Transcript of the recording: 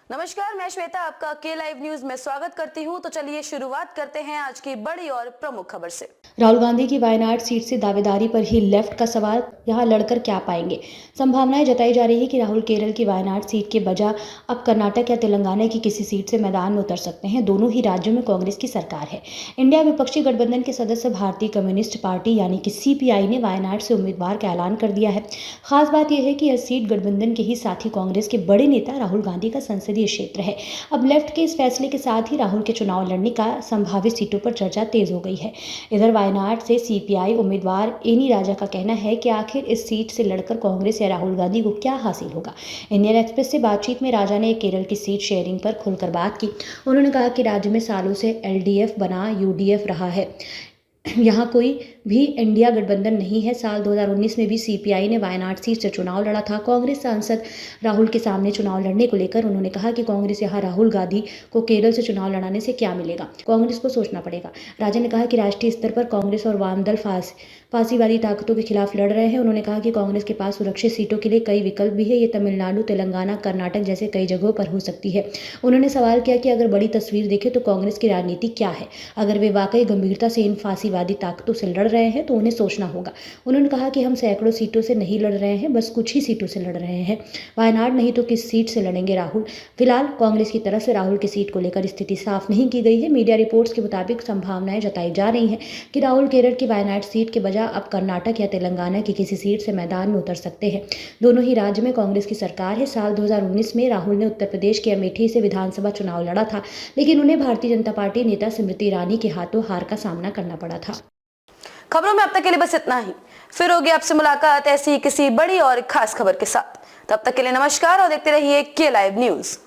नमस्कार, मैं श्वेता आपका के लाइव न्यूज में स्वागत करती हूं। तो चलिए शुरुआत करते हैं आज की बड़ी और प्रमुख खबर से। राहुल गांधी की वायनाड सीट से दावेदारी पर ही लेफ्ट का सवाल, यहां लड़कर क्या पाएंगे। संभावनाएं जताई जा रही है कि राहुल केरल की वायनाड सीट के बजाय अब कर्नाटक या तेलंगाना की किसी सीट से मैदान में उतर सकते हैं। दोनों ही राज्यों में कांग्रेस की सरकार है। इंडिया विपक्षी गठबंधन के सदस्य भारतीय कम्युनिस्ट पार्टी यानी कि सीपीआई ने वायनाड से उम्मीदवार का ऐलान कर दिया है। खास बात यह है कि यह सीट गठबंधन के ही साथी कांग्रेस के बड़े नेता राहुल गांधी का संसदीय क्षेत्र है। अब लेफ्ट के इस फैसले के साथ ही राहुल के चुनाव लड़ने का संभावित सीटों पर चर्चा तेज हो गई है। इधर वायनाड से सीपीआई उम्मीदवार एनी राजा का कहना है कि आखिर इस सीट से लड़कर कांग्रेस या राहुल गांधी को क्या हासिल होगा। इंडियन एक्सप्रेस से बातचीत में राजा ने केरल की सीट शेयरिंग पर खुलकर बात की। उन्होंने कहा कि राज्य में सालों से एलडीएफ बना यूडीएफ रहा है, यहाँ कोई भी इंडिया गठबंधन नहीं है। साल 2019 में भी सीपीआई ने वायनाड सीट से चुनाव लड़ा था। कांग्रेस सांसद राहुल के सामने चुनाव लड़ने को लेकर उन्होंने कहा कि कांग्रेस यहाँ राहुल गांधी को केरल से चुनाव लड़ाने से क्या मिलेगा, कांग्रेस को सोचना पड़ेगा। राजा ने कहा कि राष्ट्रीय स्तर पर कांग्रेस और वाम दल फांसीवादी ताकतों के खिलाफ लड़ रहे हैं। उन्होंने कहा कि कांग्रेस के पास सुरक्षित सीटों के लिए कई विकल्प भी है। ये तमिलनाडु, तेलंगाना, कर्नाटक जैसे कई जगहों पर हो सकती है। उन्होंने सवाल किया कि अगर बड़ी तस्वीर देखें तो कांग्रेस की राजनीति क्या है। अगर वे वाकई गंभीरता से इन फांसीवादी ताकतों से लड़ रहे हैं तो उन्हें सोचना होगा। उन्होंने कहा कि हम सैकड़ों सीटों से नहीं लड़ रहे हैं, बस कुछ ही सीटों से लड़ रहे हैं। वायनाड नहीं तो किस सीट से लड़ेंगे राहुल। फिलहाल कांग्रेस की तरफ से राहुल की सीट को लेकर स्थिति साफ नहीं की गई है। मीडिया रिपोर्ट्स के मुताबिक संभावनाएं जताई जा रही हैं कि राहुल केरल की वायनाड सीट के बजाय अब कर्नाटक या तेलंगाना की किसी सीट से मैदान में उतर सकते हैं। दोनों ही राज्य में कांग्रेस की सरकार है। साल 2019 में राहुल ने उत्तर प्रदेश के अमेठी से विधानसभा चुनाव लड़ा था, लेकिन उन्हें भारतीय जनता पार्टी नेता स्मृति ईरानी के हाथों हार का सामना करना पड़ा था। खबरों में अब तक के लिए बस इतना ही। फिर होगी आपसे मुलाकात ऐसी किसी बड़ी और खास खबर के साथ। तब तक के लिए नमस्कार और देखते रहिए के लाइव न्यूज।